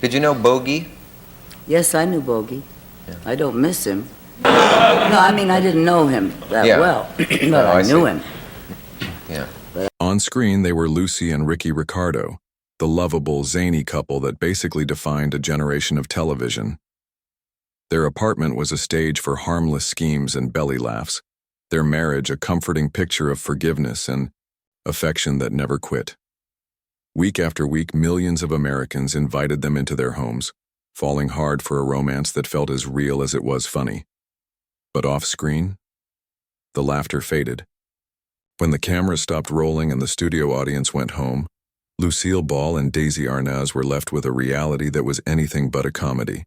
Did you know Bogey? Yes, I knew Bogey. Yeah. I don't miss him. No, I mean, I didn't know him that Yeah. well, but Oh, I I knew see. him. Yeah. On screen, they were Lucy and Ricky Ricardo, the lovable, zany couple that basically defined a generation of television. Their apartment was a stage for harmless schemes and belly laughs, their marriage a comforting picture of forgiveness and affection that never quit. Week after week, millions of Americans invited them into their homes, falling hard for a romance that felt as real as it was funny. But off-screen, the laughter faded. When the camera stopped rolling and the studio audience went home, Lucille Ball and Daisy Arnaz were left with a reality that was anything but a comedy.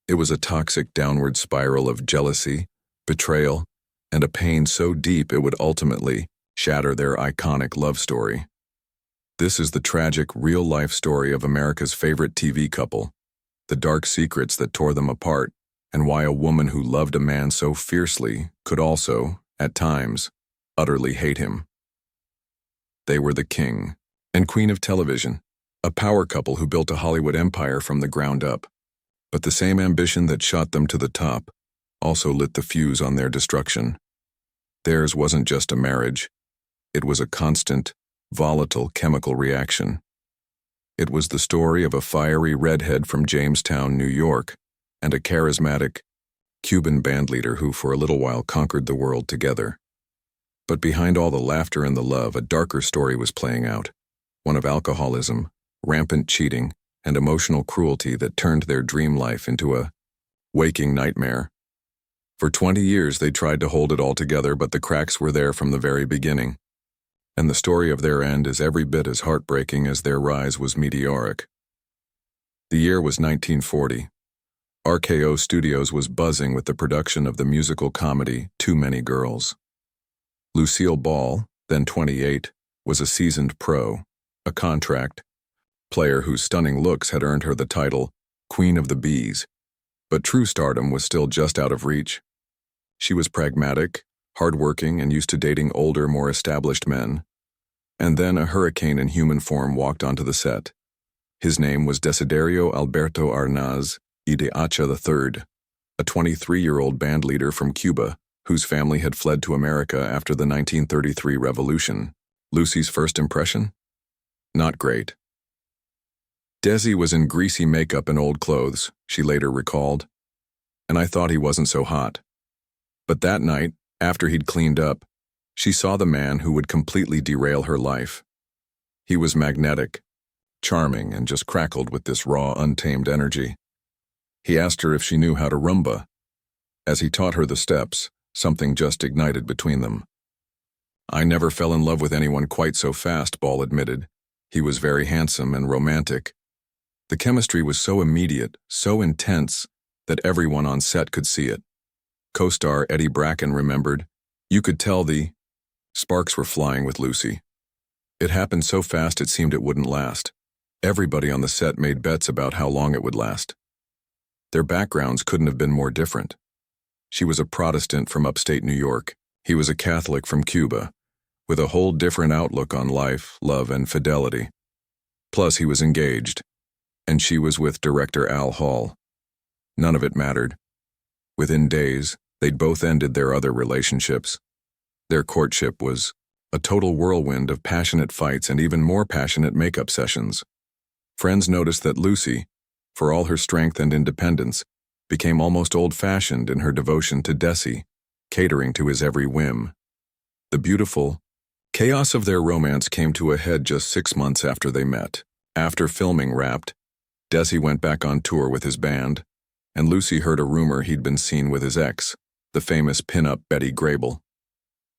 It was a toxic downward spiral of jealousy, betrayal, and a pain so deep it would ultimately shatter their iconic love story. This is the tragic, real-life story of America's favorite TV couple, the dark secrets that tore them apart, and why a woman who loved a man so fiercely could also, at times, utterly hate him. They were the king and queen of television, a power couple who built a Hollywood empire from the ground up. But the same ambition that shot them to the top also lit the fuse on their destruction. Theirs wasn't just a marriage. It was a constant, volatile chemical reaction. It was the story of a fiery redhead from Jamestown, New York, and a charismatic Cuban bandleader who for a little while conquered the world together. But behind all the laughter and the love, a darker story was playing out, one of alcoholism, rampant cheating, and emotional cruelty that turned their dream life into a waking nightmare. For 20 years they tried to hold it all together, but the cracks were there from the very beginning. And the story of their end is every bit as heartbreaking as their rise was meteoric. The year was 1940. RKO Studios was buzzing with the production of the musical comedy Too Many Girls. Lucille Ball, then 28, was a seasoned pro, a contract player whose stunning looks had earned her the title Queen of the Bees, but true stardom was still just out of reach. She was pragmatic, hardworking, and used to dating older, more established men. And then a hurricane in human form walked onto the set. His name was Desiderio Alberto Arnaz y de Acha III, a 23-year-old band leader from Cuba whose family had fled to America after the 1933 revolution. Lucy's first impression? Not great. Desi was in greasy makeup and old clothes, she later recalled, and I thought he wasn't so hot. But that night, after he'd cleaned up, she saw the man who would completely derail her life. He was magnetic, charming, and just crackled with this raw, untamed energy. He asked her if she knew how to rumba. As he taught her the steps, something just ignited between them. I never fell in love with anyone quite so fast, Ball admitted. He was very handsome and romantic. The chemistry was so immediate, so intense, that everyone on set could see it. Co-star Eddie Bracken remembered, "You could tell the sparks were flying with Lucy. It happened so fast it seemed it wouldn't last. Everybody on the set made bets about how long it would last. Their backgrounds couldn't have been more different. She was a Protestant from upstate New York. He was a Catholic from Cuba, with a whole different outlook on life, love, and fidelity. Plus, he was engaged, and she was with director Al Hall. None of it mattered. Within days, they'd both ended their other relationships. Their courtship was a total whirlwind of passionate fights and even more passionate makeup sessions. Friends noticed that Lucy, for all her strength and independence, became almost old-fashioned in her devotion to Desi, catering to his every whim. The beautiful chaos of their romance came to a head just 6 months after they met. After filming wrapped, Desi went back on tour with his band, and Lucy heard a rumor he'd been seen with his ex, the famous pin-up Betty Grable.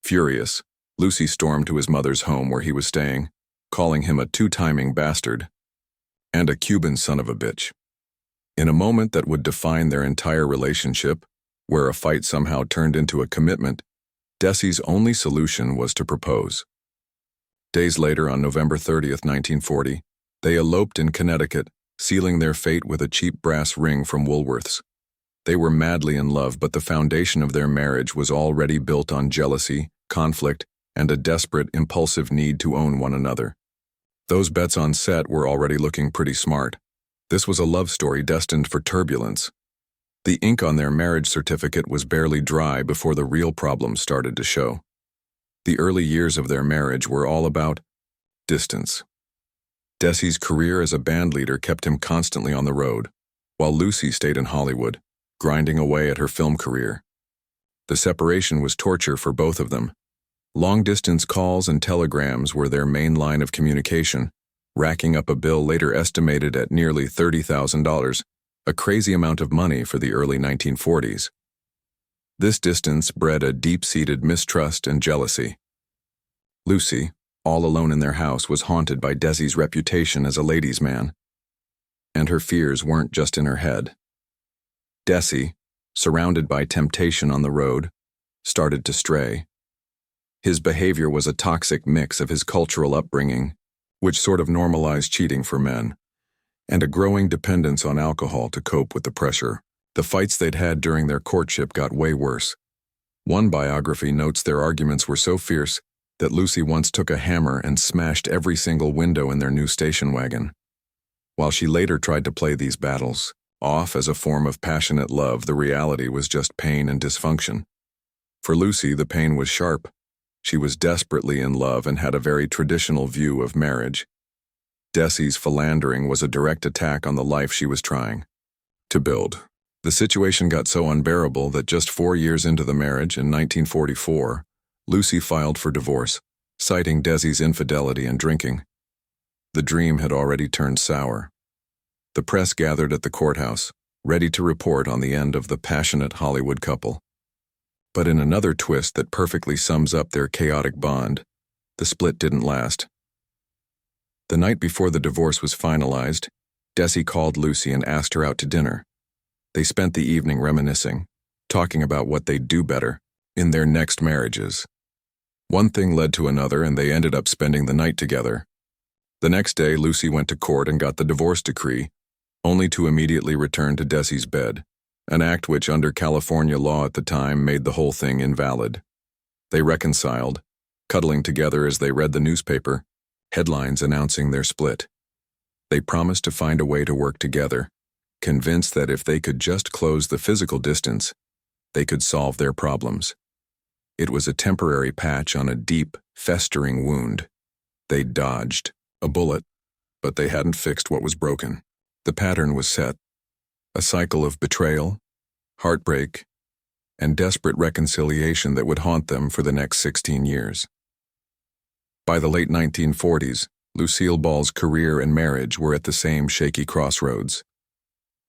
Furious, Lucy stormed to his mother's home where he was staying, calling him a two-timing bastard and a Cuban son of a bitch. In a moment that would define their entire relationship, where a fight somehow turned into a commitment, Desi's only solution was to propose. Days later, on November 30th, 1940, they eloped in Connecticut, sealing their fate with a cheap brass ring from Woolworth's. They were madly in love, but the foundation of their marriage was already built on jealousy, conflict, and a desperate, impulsive need to own one another. Those bets on set were already looking pretty smart. This was a love story destined for turbulence. The ink on their marriage certificate was barely dry before the real problems started to show. The early years of their marriage were all about distance. Desi's career as a bandleader kept him constantly on the road, while Lucy stayed in Hollywood, grinding away at her film career. The separation was torture for both of them. Long-distance calls and telegrams were their main line of communication, racking up a bill later estimated at nearly $30,000, a crazy amount of money for the early 1940s. This distance bred a deep-seated mistrust and jealousy. Lucy, all alone in their house, was haunted by Desi's reputation as a ladies' man. And her fears weren't just in her head. Desi, surrounded by temptation on the road, started to stray. His behavior was a toxic mix of his cultural upbringing, which sort of normalized cheating for men, and a growing dependence on alcohol to cope with the pressure. The fights they'd had during their courtship got way worse. One biography notes their arguments were so fierce that Lucy once took a hammer and smashed every single window in their new station wagon. While she later tried to play these battles off as a form of passionate love, the reality was just pain and dysfunction. For Lucy, the pain was sharp. She was desperately in love and had a very traditional view of marriage. Desi's philandering was a direct attack on the life she was trying to build. The situation got so unbearable that just 4 years into the marriage, in 1944, Lucy filed for divorce, citing Desi's infidelity and drinking. The dream had already turned sour. The press gathered at the courthouse, ready to report on the end of the passionate Hollywood couple. But in another twist that perfectly sums up their chaotic bond, the split didn't last. The night before the divorce was finalized, Desi called Lucy and asked her out to dinner. They spent the evening reminiscing, talking about what they'd do better in their next marriages. One thing led to another, and they ended up spending the night together. The next day, Lucy went to court and got the divorce decree, only to immediately return to Desi's bed, an act which, under California law at the time, made the whole thing invalid. They reconciled, cuddling together as they read the newspaper, headlines announcing their split. They promised to find a way to work together, convinced that if they could just close the physical distance, they could solve their problems. It was a temporary patch on a deep, festering wound. They dodged a bullet, but they hadn't fixed what was broken. The pattern was set. A cycle of betrayal, heartbreak, and desperate reconciliation that would haunt them for the next 16 years. By the late 1940s, Lucille Ball's career and marriage were at the same shaky crossroads.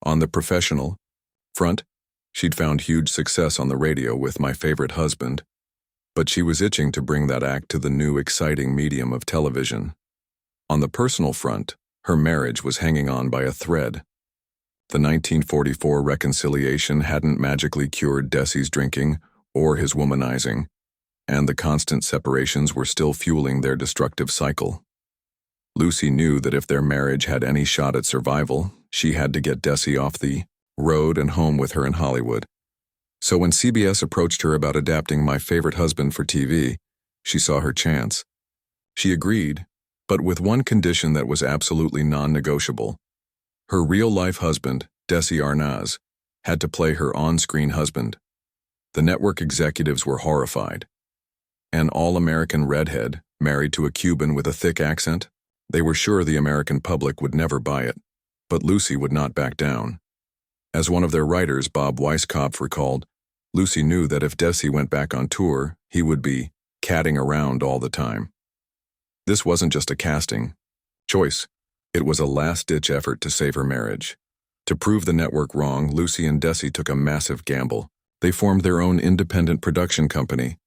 On the professional front, she'd found huge success on the radio with My Favorite Husband, but she was itching to bring that act to the new exciting medium of television. On the personal front, her marriage was hanging on by a thread. The 1944 reconciliation hadn't magically cured Desi's drinking or his womanizing, and the constant separations were still fueling their destructive cycle. Lucy knew that if their marriage had any shot at survival, she had to get Desi off the road and home with her in Hollywood. So when CBS approached her about adapting My Favorite Husband for TV, she saw her chance. She agreed, but with one condition that was absolutely non-negotiable. Her real-life husband, Desi Arnaz, had to play her on-screen husband. The network executives were horrified. An all-American redhead, married to a Cuban with a thick accent? They were sure the American public would never buy it. But Lucy would not back down. As one of their writers, Bob Weisskopf, recalled, Lucy knew that if Desi went back on tour, he would be catting around all the time. This wasn't just a casting choice. It was a last-ditch effort to save her marriage. To prove the network wrong, Lucy and Desi took a massive gamble. They formed their own independent production company,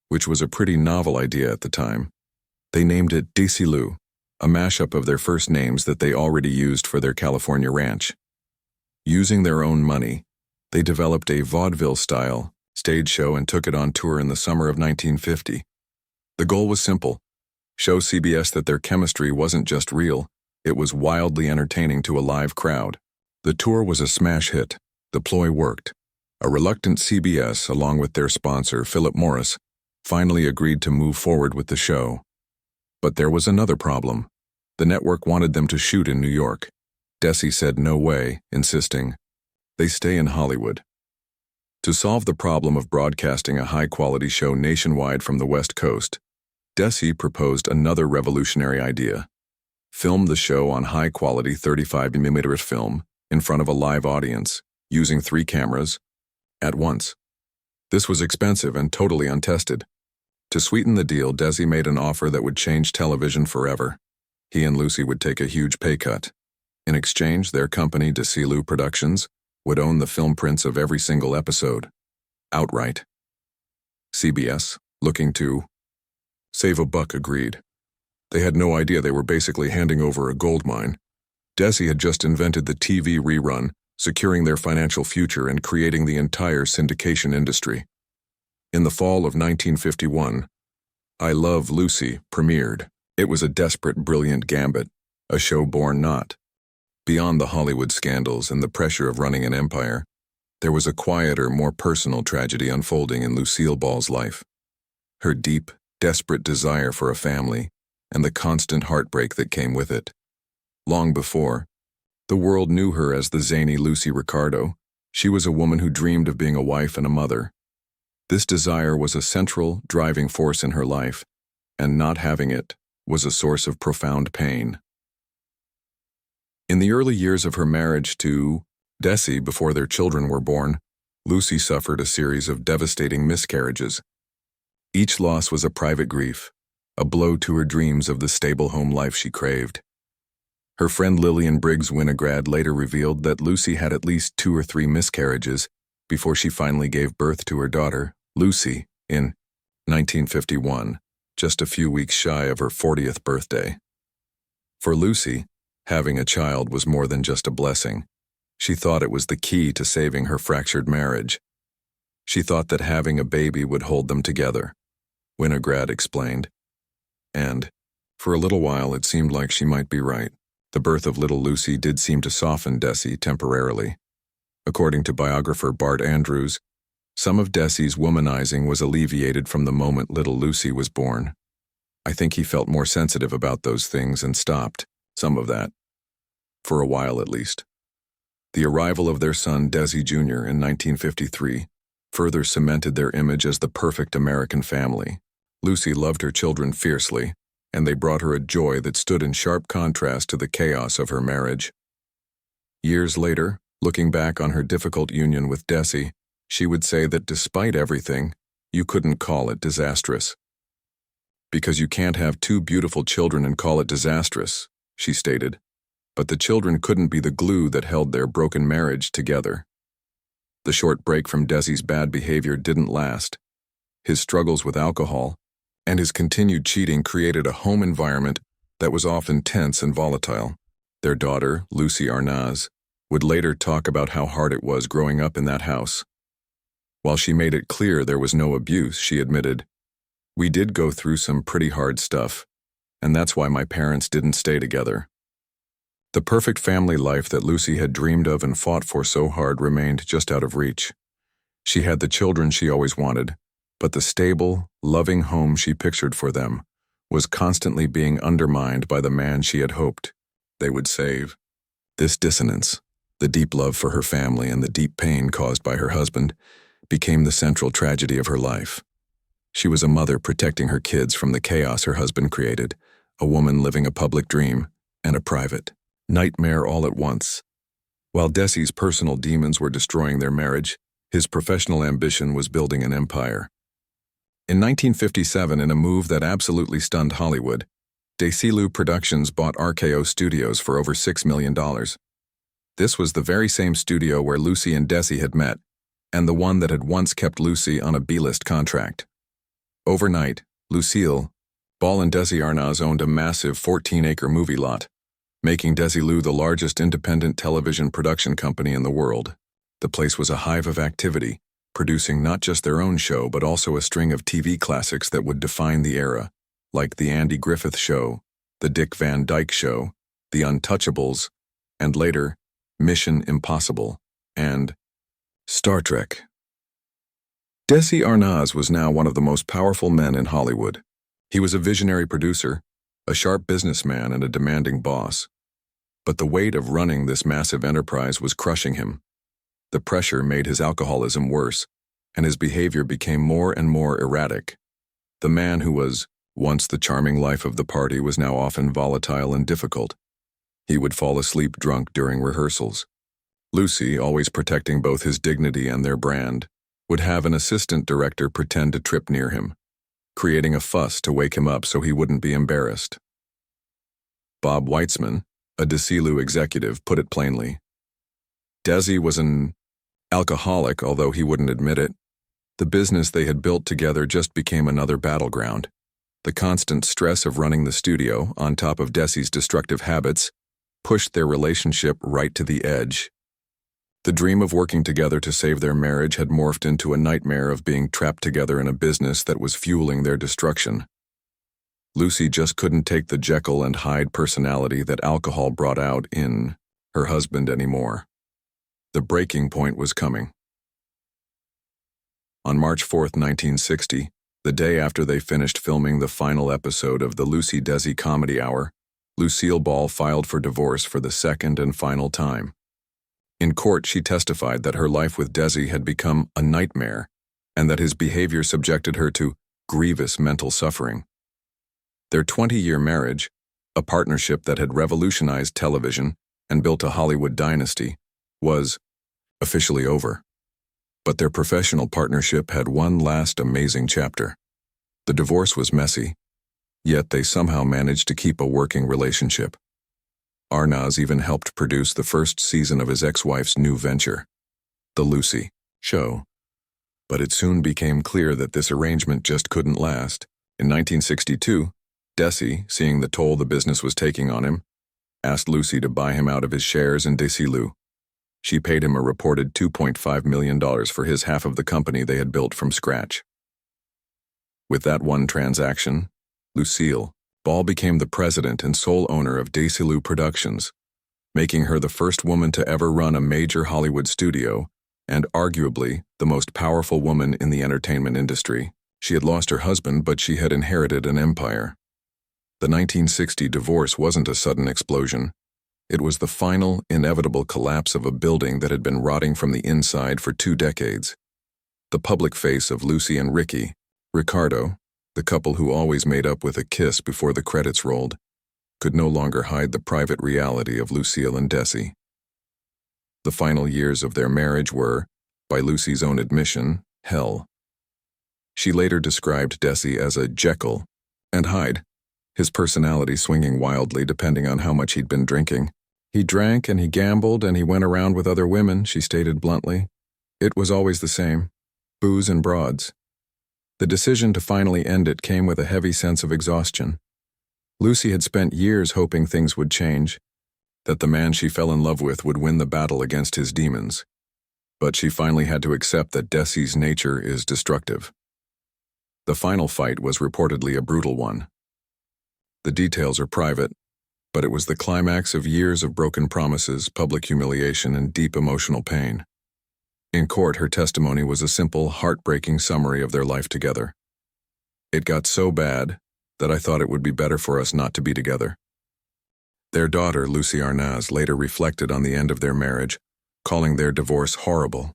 which was a pretty novel idea at the time. They named it Desilu, a mashup of their first names that they already used for their California ranch. Using their own money, they developed a vaudeville-style stage show and took it on tour in the summer of 1950. The goal was simple: show CBS that their chemistry wasn't just real, it was wildly entertaining to a live crowd. The tour was a smash hit. The ploy worked. A reluctant CBS, along with their sponsor, Philip Morris, finally agreed to move forward with the show. But there was another problem. The network wanted them to shoot in New York. Desi said no way, insisting, "They stay in Hollywood." To solve the problem of broadcasting a high-quality show nationwide from the West Coast, Desi proposed another revolutionary idea: film the show on high-quality 35mm film in front of a live audience, using 3 cameras at once. This was expensive and totally untested. To sweeten the deal, Desi made an offer that would change television forever. He and Lucy would take a huge pay cut. In exchange, their company, Lucille Productions, would own the film prints of every single episode, outright. CBS, looking to save a buck, agreed. They had no idea they were basically handing over a gold mine. Desi had just invented the TV rerun, securing their financial future and creating the entire syndication industry. In the fall of 1951, I Love Lucy premiered. It was a desperate, brilliant gambit, a show born not beyond the Hollywood scandals and the pressure of running an empire. There was a quieter, more personal tragedy unfolding in Lucille Ball's life. Her deep, desperate desire for a family and the constant heartbreak that came with it. Long before, the world knew her as the zany Lucy Ricardo. She was a woman who dreamed of being a wife and a mother. This desire was a central, driving force in her life, and not having it was a source of profound pain. In the early years of her marriage to Desi, before their children were born, Lucy suffered a series of devastating miscarriages. Each loss was a private grief, a blow to her dreams of the stable home life she craved. Her friend Lillian Briggs Winograd later revealed that Lucy had at least 2 or 3 miscarriages before she finally gave birth to her daughter, Lucy, in 1951, just a few weeks shy of her 40th birthday. For Lucy, having a child was more than just a blessing. She thought it was the key to saving her fractured marriage. She thought that having a baby would hold them together, Winograd explained. And, for a little while, it seemed like she might be right. The birth of little Lucy did seem to soften Desi temporarily. According to biographer Bart Andrews, some of Desi's womanizing was alleviated from the moment little Lucy was born. I think he felt more sensitive about those things and stopped some of that. For a while at least. The arrival of their son Desi Jr. in 1953 further cemented their image as the perfect American family. Lucy loved her children fiercely, and they brought her a joy that stood in sharp contrast to the chaos of her marriage. Years later, looking back on her difficult union with Desi, she would say that despite everything, you couldn't call it disastrous. Because you can't have 2 beautiful children and call it disastrous, she stated. But the children couldn't be the glue that held their broken marriage together. The short break from Desi's bad behavior didn't last. His struggles with alcohol and his continued cheating created a home environment that was often tense and volatile. Their daughter, Lucy Arnaz, would later talk about how hard it was growing up in that house. While she made it clear there was no abuse, she admitted, "We did go through some pretty hard stuff, and that's why my parents didn't stay together." The perfect family life that Lucy had dreamed of and fought for so hard remained just out of reach. She had the children she always wanted, but the stable, loving home she pictured for them was constantly being undermined by the man she had hoped they would save. This dissonance, the deep love for her family and the deep pain caused by her husband, became the central tragedy of her life. She was a mother protecting her kids from the chaos her husband created, a woman living a public dream and a private nightmare all at once. While Desi's personal demons were destroying their marriage, his professional ambition was building an empire. In 1957, in a move that absolutely stunned Hollywood, Lucille Productions bought RKO Studios for over $6 million. This was the very same studio where Lucy and Desi had met, and the one that had once kept Lucy on a B-list contract. Overnight, Lucille Ball and Desi Arnaz owned a massive 14-acre movie lot, making Desilu the largest independent television production company in the world. The place was a hive of activity, producing not just their own show but also a string of TV classics that would define the era, like The Andy Griffith Show, The Dick Van Dyke Show, The Untouchables, and later, Mission Impossible, and Star Trek. Desi Arnaz was now one of the most powerful men in Hollywood. He was a visionary producer, a sharp businessman, and a demanding boss. But the weight of running this massive enterprise was crushing him. The pressure made his alcoholism worse, and his behavior became more and more erratic. The man who was once the charming life of the party was now often volatile and difficult. He would fall asleep drunk during rehearsals. Lucy, always protecting both his dignity and their brand, would have an assistant director pretend to trip near him, creating a fuss to wake him up so he wouldn't be embarrassed. Bob Weitzman, a Desilu executive, put it plainly. Desi was an alcoholic, although he wouldn't admit it. The business they had built together just became another battleground. The constant stress of running the studio, on top of Desi's destructive habits, pushed their relationship right to the edge. The dream of working together to save their marriage had morphed into a nightmare of being trapped together in a business that was fueling their destruction. Lucy just couldn't take the Jekyll and Hyde personality that alcohol brought out in her husband anymore. The breaking point was coming. On March 4, 1960, the day after they finished filming the final episode of the Lucy-Desi Comedy Hour, Lucille Ball filed for divorce for the second and final time. In court, she testified that her life with Desi had become a nightmare and that his behavior subjected her to grievous mental suffering. Their 20-year marriage, a partnership that had revolutionized television and built a Hollywood dynasty, was officially over. But their professional partnership had one last amazing chapter. The divorce was messy, yet they somehow managed to keep a working relationship. Arnaz even helped produce the first season of his ex-wife's new venture, The Lucy Show. But it soon became clear that this arrangement just couldn't last. In 1962, Desi, seeing the toll the business was taking on him, asked Lucy to buy him out of his shares in Desilu. She paid him a reported $2.5 million for his half of the company they had built from scratch. With that one transaction, Lucille Ball became the president and sole owner of Desilu Productions, making her the first woman to ever run a major Hollywood studio and arguably the most powerful woman in the entertainment industry. She had lost her husband, but she had inherited an empire. The 1960 divorce wasn't a sudden explosion. It was the final, inevitable collapse of a building that had been rotting from the inside for 2 decades. The public face of Lucy and Ricky, Ricardo, the couple who always made up with a kiss before the credits rolled, could no longer hide the private reality of Lucille and Desi. The final years of their marriage were, by Lucy's own admission, hell. She later described Desi as a Jekyll and Hyde, his personality swinging wildly depending on how much he'd been drinking. He drank and he gambled and he went around with other women, she stated bluntly. It was always the same, booze and broads. The decision to finally end it came with a heavy sense of exhaustion. Lucy had spent years hoping things would change, that the man she fell in love with would win the battle against his demons. But she finally had to accept that Desi's nature is destructive. The final fight was reportedly a brutal one. The details are private, but it was the climax of years of broken promises, public humiliation, and deep emotional pain. In court, her testimony was a simple, heartbreaking summary of their life together. It got so bad that I thought it would be better for us not to be together. Their daughter, Lucy Arnaz, later reflected on the end of their marriage, calling their divorce horrible.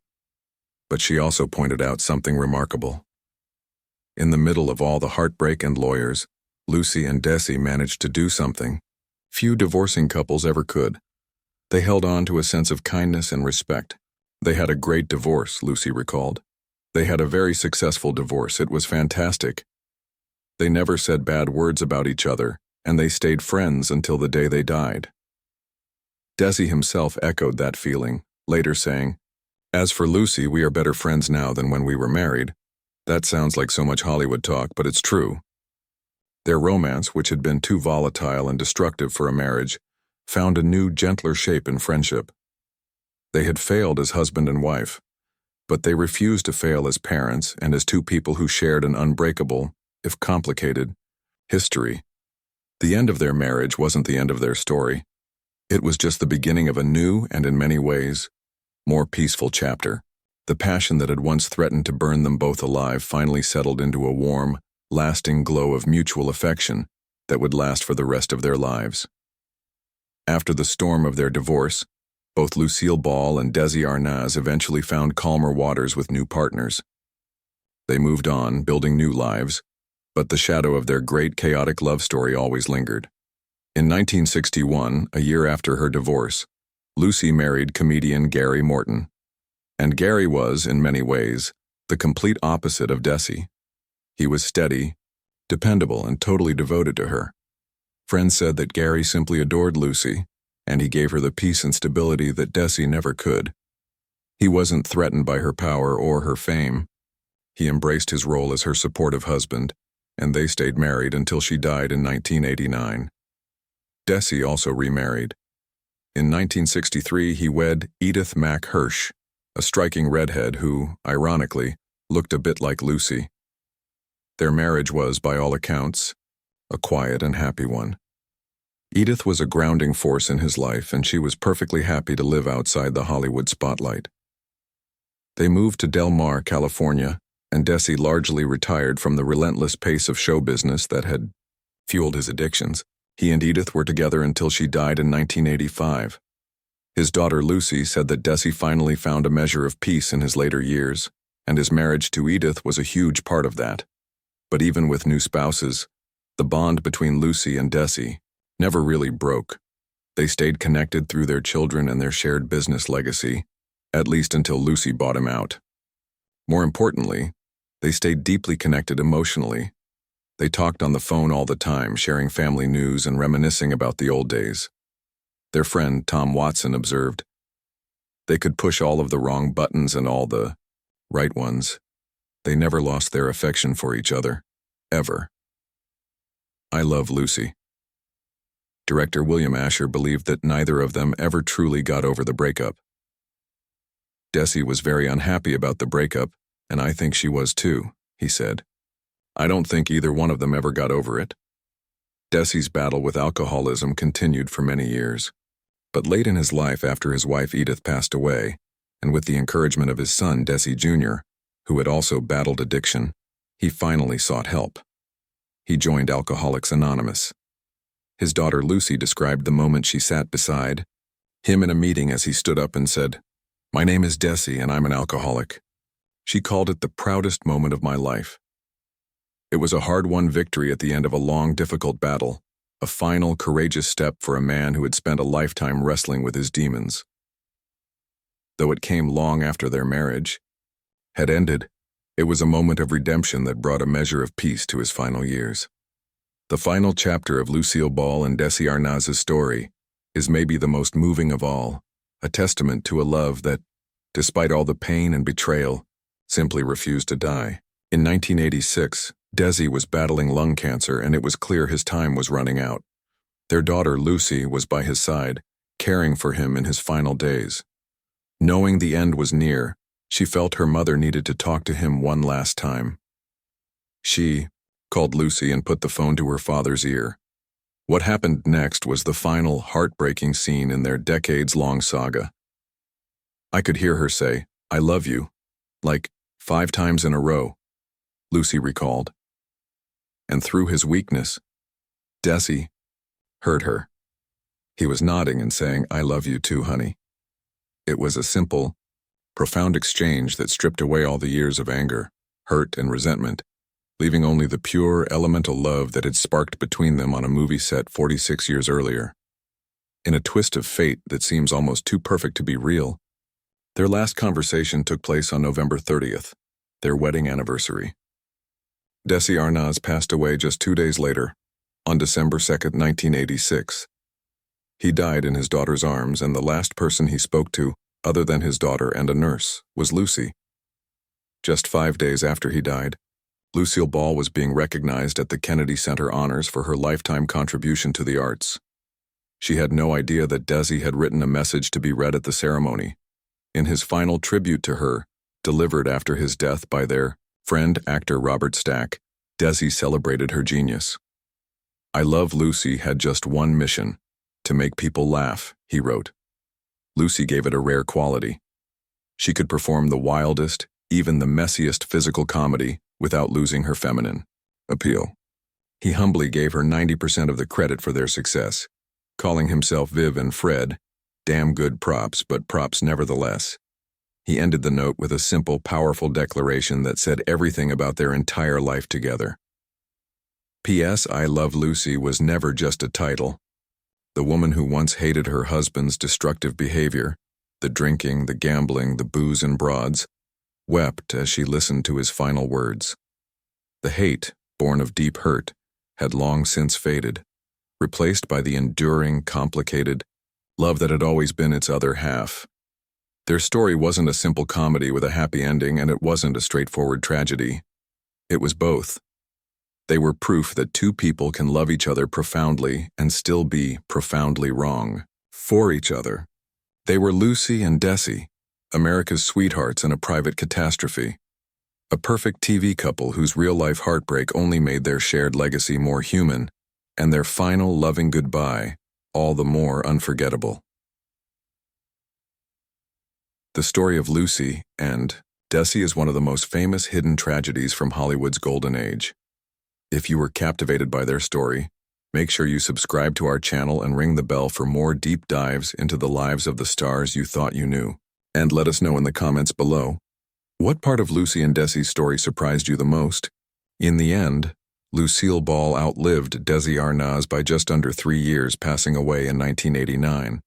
But she also pointed out something remarkable. In the middle of all the heartbreak and lawyers, Lucy and Desi managed to do something few divorcing couples ever could. They held on to a sense of kindness and respect. They had a great divorce, Lucy recalled. They had a very successful divorce. It was fantastic. They never said bad words about each other, and they stayed friends until the day they died. Desi himself echoed that feeling, later saying, "As for Lucy, we are better friends now than when we were married. That sounds like so much Hollywood talk, but it's true." Their romance, which had been too volatile and destructive for a marriage, found a new, gentler shape in friendship. They had failed as husband and wife, but they refused to fail as parents and as two people who shared an unbreakable, if complicated, history. The end of their marriage wasn't the end of their story. It was just the beginning of a new and, in many ways, more peaceful chapter. The passion that had once threatened to burn them both alive finally settled into a warm, lasting glow of mutual affection that would last for the rest of their lives. After the storm of their divorce, both Lucille Ball and Desi Arnaz eventually found calmer waters with new partners. They moved on, building new lives, but the shadow of their great chaotic love story always lingered. In 1961, a year after her divorce, Lucy married comedian Gary Morton. And Gary was, in many ways, the complete opposite of Desi. He was steady, dependable, and totally devoted to her. Friends said that Gary simply adored Lucy, and he gave her the peace and stability that Desi never could. He wasn't threatened by her power or her fame. He embraced his role as her supportive husband, and they stayed married until she died in 1989. Desi also remarried. In 1963, he wed Edith Mack Hirsch, a striking redhead who, ironically, looked a bit like Lucy. Their marriage was, by all accounts, a quiet and happy one. Edith was a grounding force in his life, and she was perfectly happy to live outside the Hollywood spotlight. They moved to Del Mar, California, and Desi largely retired from the relentless pace of show business that had fueled his addictions. He and Edith were together until she died in 1985. His daughter Lucy said that Desi finally found a measure of peace in his later years, and his marriage to Edith was a huge part of that. But even with new spouses, the bond between Lucy and Desi never really broke. They stayed connected through their children and their shared business legacy, at least until Lucy bought him out. More importantly, they stayed deeply connected emotionally. They talked on the phone all the time, sharing family news and reminiscing about the old days. Their friend, Tom Watson, observed, "They could push all of the wrong buttons and all the right ones. They never lost their affection for each other, ever." I love Lucy. Director William Asher believed that neither of them ever truly got over the breakup. Desi was very unhappy about the breakup, and I think she was too, he said. I don't think either one of them ever got over it. Desi's battle with alcoholism continued for many years. But late in his life, after his wife Edith passed away, and with the encouragement of his son Desi Jr., who had also battled addiction, he finally sought help. He joined Alcoholics Anonymous. His daughter Lucy described the moment she sat beside him in a meeting as he stood up and said, "My name is Desi and I'm an alcoholic." She called it the proudest moment of my life. It was a hard-won victory at the end of a long, difficult battle, a final, courageous step for a man who had spent a lifetime wrestling with his demons. Though it came long after their marriage had ended, it was a moment of redemption that brought a measure of peace to his final years. The final chapter of Lucille Ball and Desi Arnaz's story is maybe the most moving of all, a testament to a love that, despite all the pain and betrayal, simply refused to die. In 1986, Desi was battling lung cancer, and it was clear his time was running out. Their daughter Lucy was by his side, caring for him in his final days. Knowing the end was near, she felt her mother needed to talk to him one last time. She called Lucy and put the phone to her father's ear. What happened next was the final, heartbreaking scene in their decades-long saga. I could hear her say, "I love you," like 5 times in a row, Lucy recalled. And through his weakness, Desi heard her. He was nodding and saying, "I love you too, honey." It was a simple, profound exchange that stripped away all the years of anger, hurt, and resentment, leaving only the pure, elemental love that had sparked between them on a movie set 46 years earlier. In a twist of fate that seems almost too perfect to be real, their last conversation took place on November 30th, their wedding anniversary. Desi Arnaz passed away just 2 days later, on December 2nd, 1986. He died in his daughter's arms, and the last person he spoke to, other than his daughter and a nurse, was Lucy. Just 5 days after he died, Lucille Ball was being recognized at the Kennedy Center Honors for her lifetime contribution to the arts. She had no idea that Desi had written a message to be read at the ceremony. In his final tribute to her, delivered after his death by their friend, actor Robert Stack, Desi celebrated her genius. "I Love Lucy had just one mission, to make people laugh," he wrote. Lucy gave it a rare quality. She could perform the wildest, even the messiest physical comedy without losing her feminine appeal. He humbly gave her 90% of the credit for their success. calling himself Viv and Fred, damn good props, but props nevertheless. He ended the note with a simple, powerful declaration that said everything about their entire life together. P.S. I Love Lucy was never just a title. The woman who once hated her husband's destructive behavior, the drinking, the gambling, the booze and broads, wept as she listened to his final words. The hate, born of deep hurt, had long since faded, replaced by the enduring, complicated love that had always been its other half. Their story wasn't a simple comedy with a happy ending, and it wasn't a straightforward tragedy. It was both. They were proof that two people can love each other profoundly and still be profoundly wrong for each other. They were Lucy and Desi, America's sweethearts in a private catastrophe. A perfect TV couple whose real-life heartbreak only made their shared legacy more human, and their final loving goodbye all the more unforgettable. The story of Lucy and Desi is one of the most famous hidden tragedies from Hollywood's golden age. If you were captivated by their story, make sure you subscribe to our channel and ring the bell for more deep dives into the lives of the stars you thought you knew. And let us know in the comments below, what part of Lucy and Desi's story surprised you the most? In the end, Lucille Ball outlived Desi Arnaz by just under 3 years, passing away in 1989.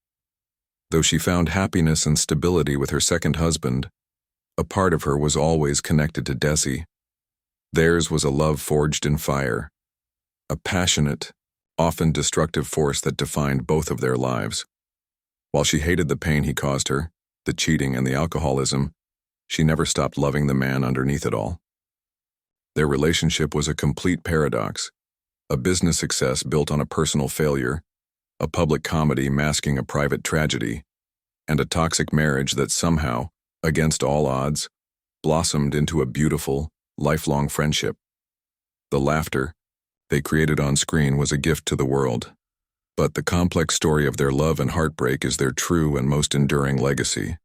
Though she found happiness and stability with her second husband, a part of her was always connected to Desi. Theirs was a love forged in fire, a passionate, often destructive force that defined both of their lives. While she hated the pain he caused her, the cheating and the alcoholism, she never stopped loving the man underneath it all. Their relationship was a complete paradox, a business success built on a personal failure, a public comedy masking a private tragedy, and a toxic marriage that somehow, against all odds, blossomed into a beautiful, lifelong friendship. The laughter they created on screen was a gift to the world, but the complex story of their love and heartbreak is their true and most enduring legacy.